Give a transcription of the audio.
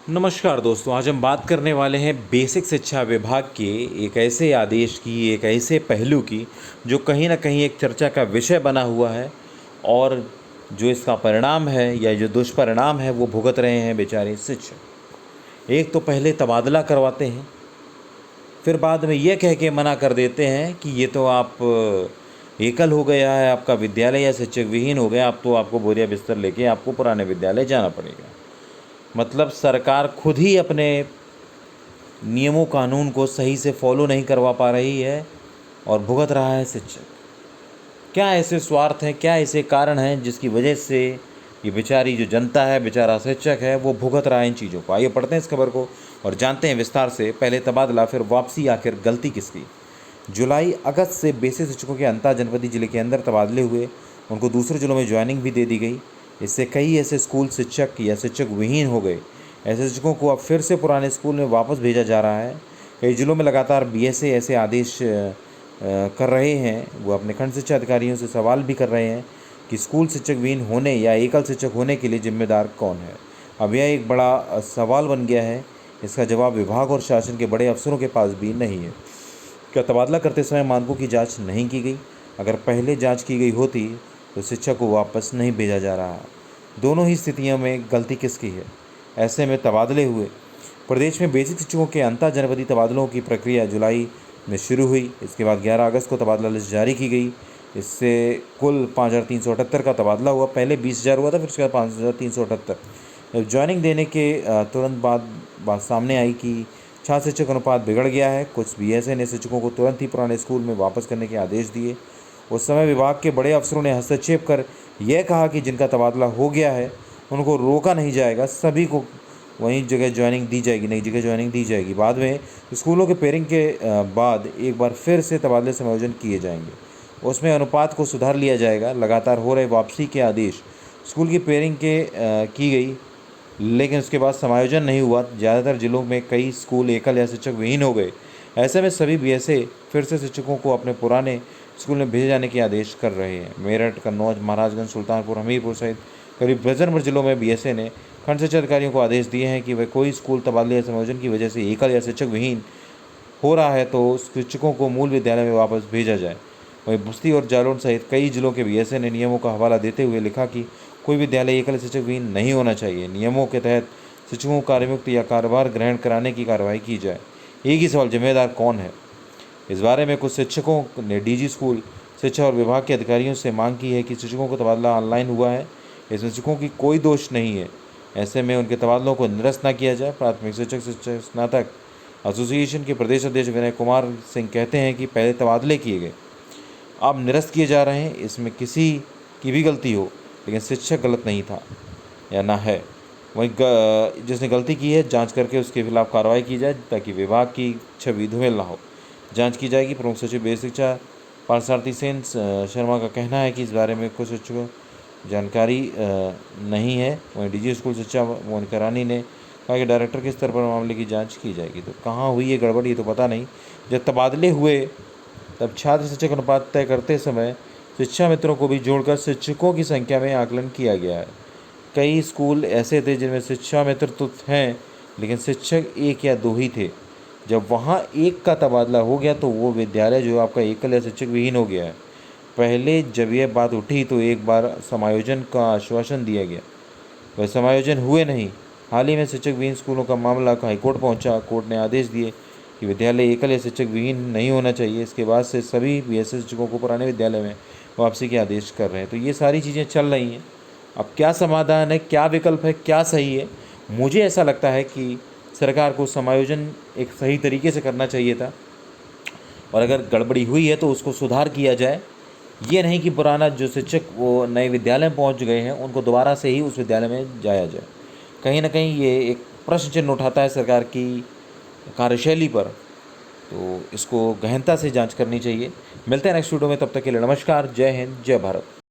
नमस्कार दोस्तों, आज हम बात करने वाले हैं बेसिक शिक्षा विभाग के एक ऐसे आदेश की, एक ऐसे पहलू की जो कहीं न कहीं एक चर्चा का विषय बना हुआ है और जो इसका परिणाम है या जो दुष्परिणाम है वो भुगत रहे हैं बेचारे शिक्षक। एक तो पहले तबादला करवाते हैं, फिर बाद में ये कह के मना कर देते हैं कि ये तो आप एकल हो गया है, आपका विद्यालय या शिक्षक विहीन हो गया, अब तो आपको बोरिया बिस्तर लेके आपको पुराने विद्यालय जाना पड़ेगा। मतलब सरकार खुद ही अपने नियमों कानून को सही से फॉलो नहीं करवा पा रही है और भुगत रहा है शिक्षक। क्या ऐसे स्वार्थ हैं, क्या ऐसे कारण हैं जिसकी वजह से ये बेचारी जो जनता है, बेचारा शिक्षक है, वो भुगत रहा है इन चीज़ों को। आइए पढ़ते हैं इस खबर को और जानते हैं विस्तार से। पहले तबादला फिर वापसी, आखिर गलती किसकी। जुलाई अगस्त से बेसिक शिक्षकों के अंतर जनपदीय जिले के अंदर तबादले हुए, उनको दूसरे जिलों में ज्वाइनिंग भी दे दी गई। इससे कई ऐसे स्कूल शिक्षक या शिक्षक विहीन हो गए। ऐसे शिक्षकों को अब फिर से पुराने स्कूल में वापस भेजा जा रहा है। कई जिलों में लगातार बीएसए ऐसे आदेश कर रहे हैं। वो अपने खंड शिक्षा अधिकारियों से सवाल भी कर रहे हैं कि स्कूल शिक्षक विहीन होने या एकल शिक्षक होने के लिए जिम्मेदार कौन है। अब यह एक बड़ा सवाल बन गया है। इसका जवाब विभाग और शासन के बड़े अफसरों के पास भी नहीं है। क्या तबादला करते समय मानकों की जांच नहीं की गई? अगर पहले जांच की गई होती तो शिक्षक को वापस नहीं भेजा जा रहा। दोनों ही स्थितियों में गलती किसकी है? ऐसे में तबादले हुए। प्रदेश में बेसिक शिक्षकों के अंतर जनपदीय तबादलों की प्रक्रिया जुलाई में शुरू हुई। इसके बाद 11 अगस्त को तबादला लिस्ट जारी की गई। इससे कुल 5,378 का तबादला हुआ। पहले 20,000 हुआ था, फिर उसके बाद 5,378। जब ज्वाइनिंग देने के तुरंत बाद बात सामने आई कि छात्र शिक्षक अनुपात बिगड़ गया है। कुछ बीएसए ने शिक्षकों को तुरंत ही पुराने स्कूल में वापस करने के आदेश दिए। उस समय विभाग के बड़े अफसरों ने हस्तक्षेप कर यह कहा कि जिनका तबादला हो गया है उनको रोका नहीं जाएगा, सभी को वहीं जगह ज्वाइनिंग दी जाएगी, नई जगह ज्वाइनिंग दी जाएगी। बाद में स्कूलों के पेयरिंग के बाद एक बार फिर से तबादले समायोजन किए जाएंगे। उसमें अनुपात को सुधार लिया जाएगा। लगातार हो रहे वापसी के आदेश, स्कूल की पेयरिंग की गई लेकिन उसके बाद समायोजन नहीं हुआ। ज़्यादातर जिलों में कई स्कूल एकल या शिक्षक विहीन हो गए। ऐसे में सभी बीएसए फिर से शिक्षकों को अपने पुराने स्कूल में भेजे जाने के आदेश कर रहे हैं। मेरठ, कन्नौज, महाराजगंज, सुल्तानपुर, हमीरपुर सहित करीब दर्जन भर जिलों में बीएसए ने खंड शिक्षा अधिकारियों को आदेश दिए हैं कि वे कोई स्कूल तबादले या समायोजन की वजह से एकल या शिक्षक विहीन हो रहा है तो शिक्षकों को मूल विद्यालय में वापस भेजा जाए। वहीं बस्ती और जालौन सहित कई जिलों के बीएसए ने नियमों का हवाला देते हुए लिखा कि कोई विद्यालय एकल शिक्षक विहीन नहीं होना चाहिए। नियमों के तहत शिक्षकों को कार्यमुक्त या कार्यभार ग्रहण कराने की कार्रवाई की जाए। एक ही सवाल, जिम्मेदार कौन है? इस बारे में कुछ शिक्षकों ने डीजी स्कूल शिक्षा और विभाग के अधिकारियों से मांग की है कि शिक्षकों को तबादला ऑनलाइन हुआ है, इसमें शिक्षकों की कोई दोष नहीं है। ऐसे में उनके तबादलों को निरस्त न किया जाए। प्राथमिक शिक्षक शिक्षक स्नातक एसोसिएशन के प्रदेश अध्यक्ष विनय कुमार सिंह कहते हैं कि पहले तबादले किए गए, अब निरस्त किए जा रहे हैं। इसमें किसी की भी गलती हो लेकिन शिक्षक गलत नहीं था या ना है। वहीं जिसने गलती की है जांच करके उसके खिलाफ कार्रवाई की जाए ताकि विभाग की छवि धूमिल ना हो। जांच की जाएगी। प्रमुख सचिव बेसिक शिक्षा पार्थसारथी सेन शर्मा का कहना है कि इस बारे में कुछ शिक्षकों जानकारी नहीं है। वहीं डीजी स्कूल शिक्षा मोनिका रानी ने कहा कि डायरेक्टर के स्तर पर मामले की जांच की जाएगी। तो कहाँ हुई ये गड़बड़ ये तो पता नहीं। जब तबादले हुए तब छात्र शिक्षक अनुपात तय करते समय शिक्षा मित्रों को भी जोड़कर शिक्षकों की संख्या में आकलन किया गया है। कई स्कूल ऐसे थे जिनमें शिक्षा मित्र तो हैं लेकिन शिक्षक एक या दो ही थे। जब वहाँ एक का तबादला हो गया तो वो विद्यालय जो आपका एकल या शिक्षक विहीन हो गया है। पहले जब यह बात उठी तो एक बार समायोजन का आश्वासन दिया गया, वह समायोजन हुए नहीं। हाल ही में शिक्षक विहीन स्कूलों का मामला हाईकोर्ट पहुंचा। कोर्ट ने आदेश दिए कि विद्यालय एकल या शिक्षक विहीन नहीं होना चाहिए। इसके बाद से सभी बीएसए शिक्षकों को पुराने विद्यालय में वापसी के आदेश कर रहे हैं। तो ये सारी चीज़ें चल रही हैं। अब क्या समाधान है, क्या विकल्प है, क्या सही है? मुझे ऐसा लगता है कि सरकार को समायोजन एक सही तरीके से करना चाहिए था और अगर गड़बड़ी हुई है तो उसको सुधार किया जाए। ये नहीं कि पुराना जो शिक्षक वो नए विद्यालय में पहुंच गए हैं उनको दोबारा से ही उस विद्यालय में जाया जाए। कहीं ना कहीं ये एक प्रश्न चिन्ह उठाता है सरकार की कार्यशैली पर। तो इसको गहनता से जांच करनी चाहिए। मिलते हैं नेक्स्ट वीडियो में, तब तक के लिए नमस्कार, जय हिंद, जय भारत।